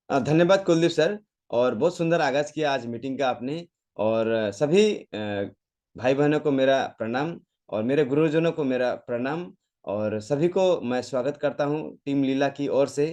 धन्यवाद कुलदीप सर। और बहुत सुंदर आगाज किया आज मीटिंग का आपने। और सभी भाई बहनों को मेरा प्रणाम और मेरे गुरुजनों को मेरा प्रणाम। और सभी को मैं स्वागत करता हूं टीम लीला की ओर से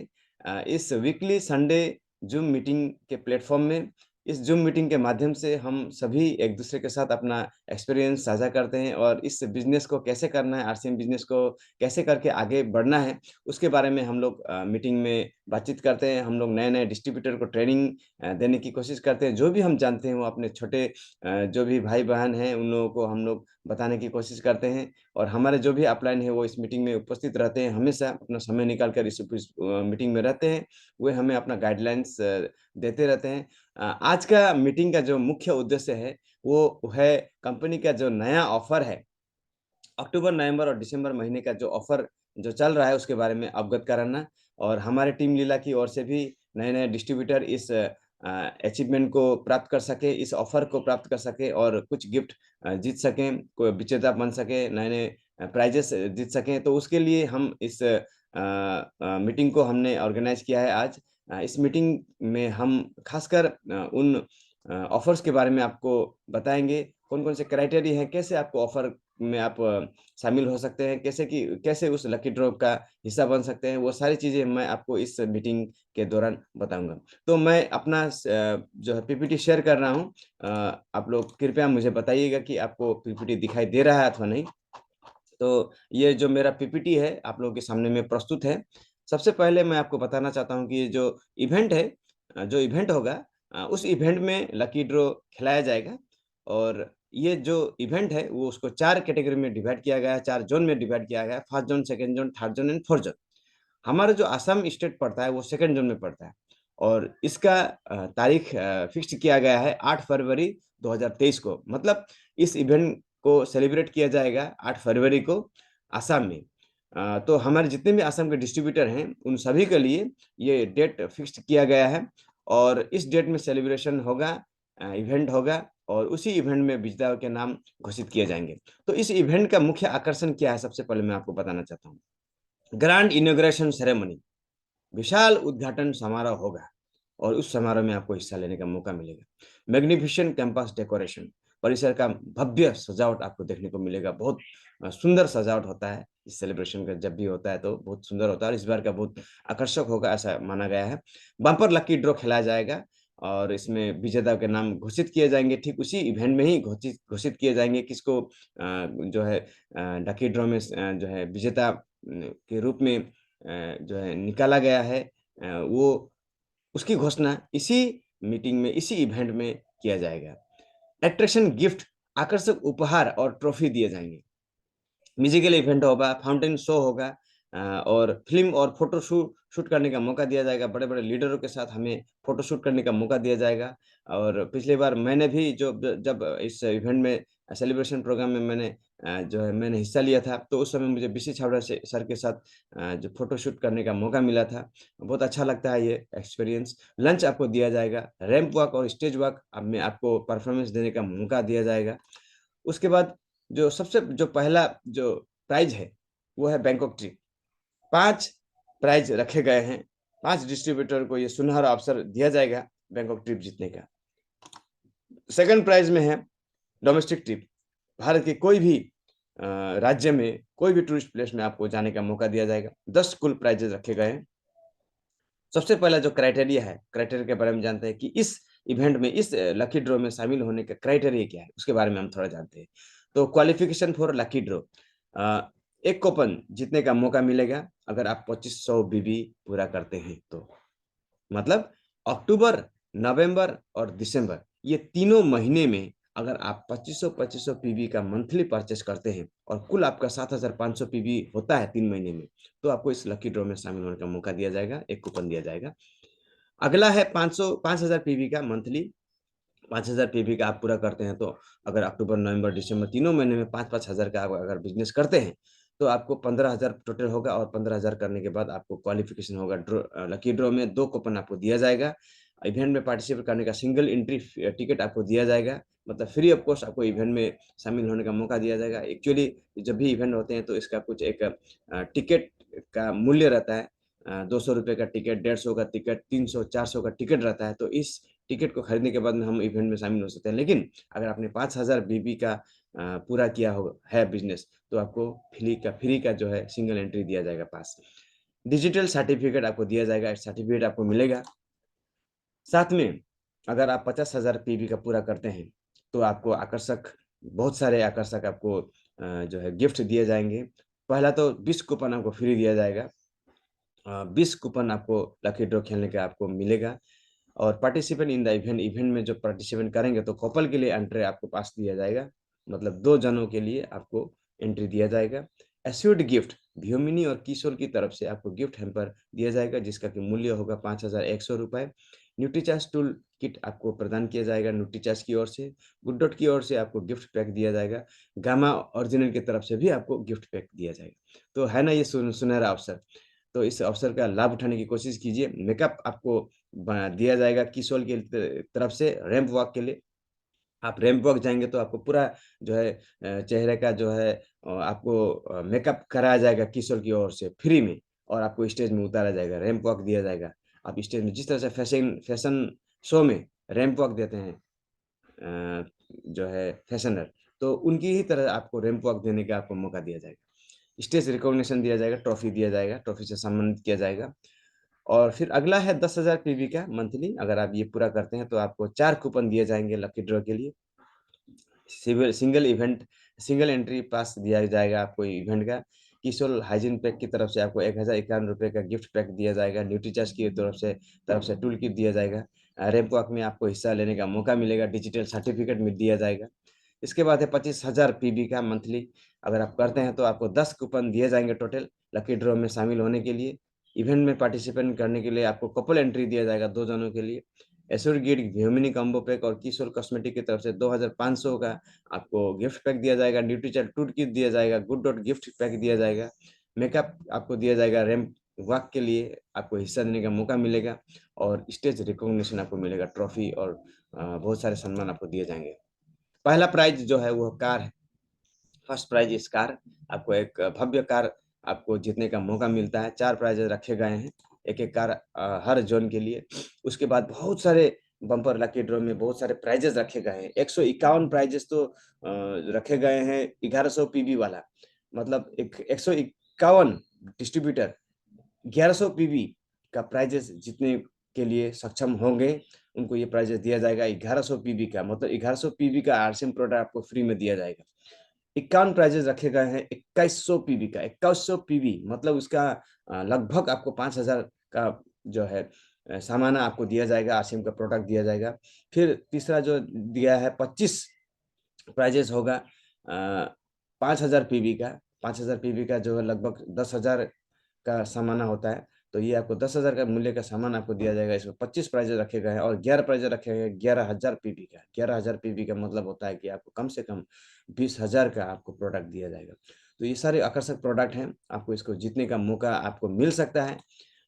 इस वीकली संडे जूम मीटिंग के प्लेटफॉर्म में। इस जूम मीटिंग के माध्यम से हम सभी एक दूसरे के साथ अपना एक्सपीरियंस साझा करते हैं और इस बिजनेस को कैसे करना है, आरसीएम बिजनेस को कैसे करके आगे बढ़ना है, उसके बारे में हम लोग मीटिंग में बातचीत करते हैं। हम लोग नए-नए डिस्ट्रीब्यूटर को ट्रेनिंग देने की कोशिश करते हैं। जो भी हम जानते हैं वो अपने छोटे जो भी भाई-बहन हैं उन लोगों को हम लोग बताने की कोशिश करते हैं। और हमारे जो भी अपलाइन है वो इस मीटिंग में उपस्थित रहते हैं, हमेशा अपना समय निकाल कर इस मीटिंग में रहते हैं। वे हमें अपना गाइडलाइंस देते रहते हैं। आज का मीटिंग का जो मुख्य उद्देश्य है वो है कंपनी का जो नया ऑफर है, अक्टूबर, नवंबर और दिसंबर महीने का जो ऑफ़र जो चल रहा है उसके बारे में अवगत कराना। और हमारे टीम लीला की ओर से भी नए-नए डिस्ट्रीब्यूटर इस अचीवमेंट को प्राप्त कर सकें, इस ऑफ़र को प्राप्त कर सकें और कुछ गिफ्ट जीत सकें, कोई विजेता बन सके, नए-नए प्राइज़ेस जीत सकें। तो उसके लिए हम इस मीटिंग को हमने ऑर्गेनाइज़ किया है आज। इस मीटिंग में हम ख़ासकर उन ऑफ़र्स के बारे में आपको बताएँगे, कौन-कौन से क्राइटेरिया हैं, कैसे आपको ऑफ़र में आप शामिल हो सकते हैं, कैसे उस लकी ड्रॉ का हिस्सा बन सकते हैं, वो सारी चीज़ें मैं आपको इस मीटिंग के दौरान बताऊँगा। तो मैं अपना जो है पीपीटी शेयर कर रहा हूँ। आप लोग कृपया मुझे बताइएगा कि आपको पीपीटी दिखाई दे रहा है अथवा नहीं। तो ये जो मेरा पीपीटी है, आप लोगों के सामने में प्रस्तुत है। सबसे पहले मैं आपको बताना चाहता हूँ कि ये जो इवेंट है जो इवेंट होगा उस इवेंट में लकी ड्रॉ खिलाया जाएगा। और ये जो इवेंट है, वो उसको 4 कैटेगरी में डिवाइड किया गया है, 4 ज़ोन में डिवाइड किया गया है। First zone, second zone, third zone and fourth zone. हमारा जो असम स्टेट पड़ता है, वो सेकंड ज़ोन में पड़ता है। और इसका तारीख फिक्स्ड किया गया है 8 फरवरी 2023 को। मतलब इस इवेंट को सेलिब्रेट किया जाएगा 8 फरवरी को असम में। तो हमारे जितने भी असम के डिस्ट्रीब्यूटर हैं, उन सभी के लिए ये डेट फिक्स्ड किया गया है। और इस डेट में सेलिब्रेशन होगा, इवेंट होगा और उसी इवेंट में विजेताओं के नाम घोषित किए जाएँगे। तो इस इवेंट का मुख्य आकर्षण क्या है, सबसे पहले मैं आपको बताना चाहता हूँ। ग्रैंड इनॉग्रेशन सेरेमनी, विशाल उद्घाटन समारोह होगा और उस समारोह में आपको हिस्सा लेने का मौका मिलेगा। मैग्निफिसेंट कैंपस डेकोरेशन, परिसर का भव्य सजावट आपको देखने को मिलेगा। बहुत सुंदर सजावट होता है इस सेलिब्रेशन का, जब भी होता है तो बहुत सुंदर होता है और इस बार का बहुत आकर्षक होगा ऐसा माना गया है। बम्पर लकी ड्रॉ खेला जाएगा और इसमें विजेता के नाम घोषित किए जाएँगे। ठीक उसी इवेंट में ही घोषित घोषित किए जाएँगे किसको जो है लकी ड्रॉ में जो है विजेता के रूप में जो है निकाला गया है, वो उसकी घोषणा इसी मीटिंग में, इसी इवेंट में किया जाएगा। अट्रैक्शन गिफ्ट, आकर्षक उपहार और ट्रॉफी दिए जाएँगे। म्यूज़िकल इवेंट होगा, फाउंटेन शो होगा और फ़िल्म और फ़ोटो शूट करने का मौका दिया जाएगा। बड़े-बड़े लीडरों के साथ हमें फ़ोटो शूट करने का मौका दिया जाएगा। और पिछली बार मैंने भी जो ब जब इस इवेंट में सेलिब्रेशन प्रोग्राम में जो है मैंने हिस्सा लिया था, तो उस समय मुझे बीसी छाबड़ा से सर के साथ जो फ़ोटो शूट करने का मौका मिला था। बहुत अच्छा लगता है ये एक्सपीरियंस। लंच आपको दिया जाएगा, रैंप वॉक और स्टेज वॉक में आपको परफ़ॉर्मेंस देने का मौका दिया जाएगा। उसके बाद जो पहला जो प्राइज़ है, वो है बैंकॉक ट्रिप। 5 प्राइज़ रखे गए हैं। 5 डिस्ट्रीब्यूटर को ये सुनहरा अवसर दिया जाएगा बैंकॉक ट्रिप जीतने का। सेकंड प्राइज़ में है डोमेस्टिक ट्रिप। भारत के कोई भी राज्य में, कोई भी टूरिस्ट प्लेस में आपको जाने का मौका दिया जाएगा। 10 कुल प्राइज़ेज़ रखे गए हैं। सबसे पहला जो क्राइटेरिया है, क्राइटेरिया के बारे में जानते हैं कि इस इवेंट में, इस लकी ड्रॉ में शामिल होने का क्राइटेरिया क्या है, उसके बारे में हम थोड़ा जानते हैं। तो qualification for lucky draw, 1 coupon जीतने का मौका मिलेगा अगर आप 2500 बीबी पूरा करते हैं तो। मतलब अक्टूबर, नवंबर और दिसंबर, ये तीनों महीने में अगर आप 2500-2500 पीवी का मंथली परचेज़ करते हैं और कुल आपका 7500 पीवी होता है 3 महीने में, तो आपको इस लकी ड्रॉ में शामिल होने का मौका दिया जाएगा, 1 कूपन दिया जाएगा। अगला है 5000 पीवी का मंथली, 5000 पीवी का आप पूरा करते हैं, तो अगर अक्टूबर, नवंबर, दिसंबर तीनों महीने में 5-5 हज़ार का आप अगर बिज़नेस करते हैं, तो आपको 15,000 टोटल होगा और 15,000 करने के बाद आपको क्वालिफ़िकेशन होगा लकी ड्रॉ में 2 कूपन आपको दिया जाएगा। इवेंट में पार्टिसिपेट करने का सिंगल एंट्री टिकट आपको दिया जाएगा। मतलब फ्री ऑफ कॉस्ट आपको इवेंट में शामिल होने का मौका दिया जाएगा। एक्चुअली जब भी इवेंट होते हैं तो इसका कुछ एक टिकट का मूल्य रहता है। ₹200 का टिकट, 150 का टिकट, 300, 400 का टिकट रहता है, तो इस टिकट को खरीदने के बाद में हम इवेंट में शामिल हो सकते हैं। लेकिन अगर आपने 5000 बीबी का पूरा किया हो है बिज़नेस, तो आपको फ्री का जो है सिंगल एंट्री दिया जाएगा पास। डिजिटल सर्टिफ़िकेट आपको दिया जाएगा, सर्टिफ़िकेट आपको मिलेगा। साथ में अगर आप 50,000 पीवी का पूरा करते हैं, तो आपको बहुत सारे आकर्षक आपको जो है गिफ्ट दिए जाएँगे। पहला तो 20 कूपन आपको फ्री दिया जाएगा। 20 कूपन आपको लकी ड्रॉ खेलने का आपको मिलेगा और पार्टिसिपेंट इन द इवेंट में जो पार्टिसिपेंट करेंगे तो कपल के लिए एंट्री आपको पास दिया जाएगा। मतलब 2 जनों के लिए आपको एंट्री दिया जाएगा। एस्योर्ड गिफ्ट भियोमिनी और किशोर की तरफ से आपको गिफ्ट हैम्पर दिया जाएगा जिसका कि मूल्य होगा ₹5100। न्यूट्रीचार्ज टूल किट आपको प्रदान किया जाएगा न्यूट्रीचार्ज की ओर से। गुड डॉट की ओर से आपको गिफ्ट पैक दिया जाएगा। गामा ओरिजिनल की तरफ से भी आपको गिफ्ट पैक दिया जाएगा। तो है ना ये सुनहरा अवसर। तो इस अवसर का लाभ उठाने की कोशिश कीजिए। मेकअप आपको दिया जाएगा किशोर की तरफ से रैंप वॉक के लिए। आप रैंप वॉक जाएँगे तो आपको पूरा जो है चेहरे का जो है आपको मेकअप कराया जाएगा किशोर की ओर से फ्री में और आपको स्टेज में उतारा जाएगा, रैंप वॉक दिया जाएगा। आप स्टेज में जिस तरह से फैशन शो में रैंप वॉक देते हैं जो है फैशनर, तो उनकी ही तरह आपको रैंप वॉक देने का आपको मौका दिया जाएगा। स्टेज रिकॉग्निशन दिया जाएगा, ट्रॉफी दिया जाएगा, ट्रॉफी से सम्मानित किया जाएगा। और फिर अगला है 10,000 पीवी का मंथली, अगर आप ये पूरा करते हैं तो आपको 4 कूपन दिए जाएँगे लकी ड्रॉ के लिए। सिंगल एंट्री पास दिया जाएगा आपको इवेंट का। किशोर हाइजीन पैक की तरफ से आपको ₹1051 का गिफ्ट पैक दिया जाएगा। न्यूट्रीचार्ज की तरफ से टूल किट दिया जाएगा। रैंप वॉक में आपको हिस्सा लेने का मौका मिलेगा, डिजिटल सर्टिफिकेट में दिया जाएगा। इसके बाद है 25,000 पीवी का मंथली, अगर आप करते हैं तो आपको 10 कूपन दिए जाएँगे टोटल लकी ड्रॉ में शामिल होने के लिए। इवेंट में पार्टिसिपेट करने के लिए आपको कपल एंट्री दिया जाएगा 2 जनों के लिए। एश्योरगिड ह्यूमिनी कॉम्बो पैक और किशोर कॉस्मेटिक की तरफ से 2500 का आपको गिफ्ट पैक दिया जाएगा, न्यूट्रीचार्ट टूल किट दिया जाएगा, गुड डॉट गिफ्ट पैक दिया जाएगा, मेकअप आपको दिया जाएगा, रैंप वॉक के लिए आपको हिस्सा लेने का मौका मिलेगा और स्टेज रिकॉग्निशन आपको मिलेगा, ट्रॉफी और बहुत सारे सम्मान आपको दिए जाएँगे। पहला प्राइज़ जो है वो कार है। फर्स्ट प्राइज़ इस कार, आपको एक भव्य कार आपको जीतने का मौका मिलता है। 4 प्राइज़ रखे गए हैं, एक-एक कार हर ज़ोन के लिए। उसके बाद बहुत सारे बम्पर लकी ड्रॉ में बहुत सारे प्राइज़ेज़ रखे गए हैं। 151 प्राइज़ेज़ तो रखे गए हैं 1100 पीवी वाला। मतलब एक 151 डिस्ट्रीब्यूटर 1100 पीवी का प्राइज़ेज़ जीतने के लिए सक्षम होंगे, उनको ये प्राइज़ेज़ दिया जाएगा 1100 पीवी का, मतलब 1100 पीवी का आरसीएम प्रोडक्ट आपको फ्री में दिया जाएगा। 51 प्राइजेज़ रखे गए हैं 2100 पीवी का, 2100 पीवी मतलब उसका लगभग आपको 5000 का जो है सामाना आपको दिया जाएगा, आसिम का प्रोडक्ट दिया जाएगा। फिर तीसरा जो दिया है 25 प्राइजेज़ होगा 5000 पीवी का, 5000 पीवी का जो है लगभग 10,000 का सामाना होता है, तो ये आपको 10,000 का मूल्य का सामान आपको दिया जाएगा। इसमें 25 प्राइज़ रखे गए हैं और 11 प्राइज़ रखे गए हैं 11,000 पीवी का। 11,000 पीवी का मतलब होता है कि आपको कम से कम 20,000 का आपको प्रोडक्ट दिया जाएगा। तो ये सारे आकर्षक प्रोडक्ट हैं, आपको इसको जीतने का मौका आपको मिल सकता है।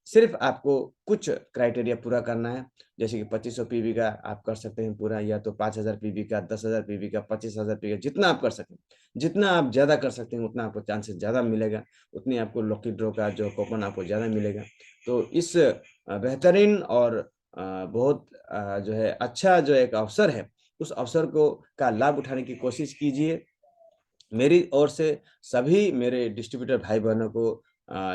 सिर्फ़ आपको कुछ क्राइटेरिया पूरा करना है, जैसे कि 2500 पीवी का आप कर सकते हैं पूरा या तो 5000 पीवी का, 10,000 पीवी का, 25,000 पीवी का, जितना आप कर सकें। जितना आप ज़्यादा कर सकते हैं, उतना आपको चांसेस ज़्यादा मिलेगा, उतनी आपको लकी ड्रॉ का जो कूपन आपको ज़्यादा मिलेगा। तो इस बेहतरीन और बहुत जो है अच्छा जो एक अवसर है, उस अवसर को का लाभ उठाने की कोशिश कीजिए। मेरी ओर से सभी मेरे डिस्ट्रीब्यूटर भाई-बहनों को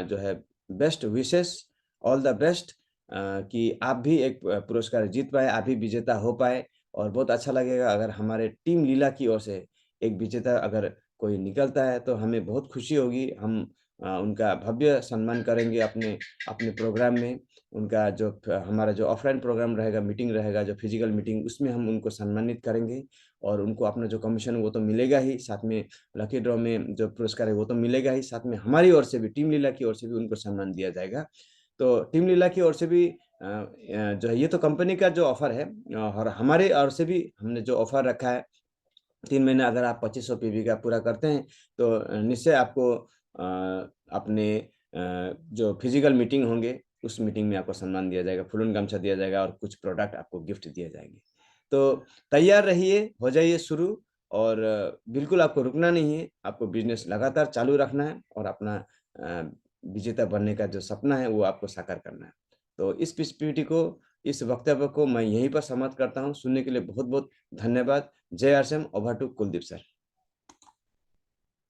जो है best wishes, all the best कि आप भी एक पुरस्कार जीत पाएँ, आप भी विजेता हो पाएँ और बहुत अच्छा लगेगा अगर हमारे टीम लीला की ओर से एक विजेता अगर कोई निकलता है, तो हमें बहुत खुशी होगी। हम उनका भव्य सम्मान करेंगे अपने अपने प्रोग्राम में। उनका जो हमारा जो ऑफ़लाइन प्रोग्राम रहेगा, मीटिंग रहेगा, जो फिज़िकल मीटिंग, उसमें हम उनको सम्मानित करेंगे और उनको अपना जो कमीशन वो तो मिलेगा ही, साथ में लकी ड्रॉ में जो पुरस्कार है वो तो मिलेगा ही, साथ में हमारी ओर से भी टीम लीला की ओर से भी उनको सम्मान दिया जाएगा। तो टीम लीला की ओर से भी जो है ये तो कंपनी का जो ऑफ़र है और हमारी ओर से भी हमने जो ऑफ़र रखा है 3 महीने अगर आप 2500 पीवी का पूरा करते हैं तो निश्चय आपको अपने जो फिज़िकल मीटिंग होंगे, उस मीटिंग में आपको सम्मान दिया जाएगा, फूलन गमछा दिया जाएगा और कुछ प्रोडक्ट आपको गिफ्ट दिए जाएँगे। तो तैयार रहिए, हो जाइए शुरू और बिल्कुल आपको रुकना नहीं है, आपको बिज़नेस लगातार चालू रखना है और अपना विजेता बनने का जो सपना है वो आपको साकार करना है। तो इस पीपीटी को, इस वक्तव्य को मैं यहीं पर समाप्त करता हूँ। सुनने के लिए बहुत-बहुत धन्यवाद। जय R S M, over to Kuldeep sir.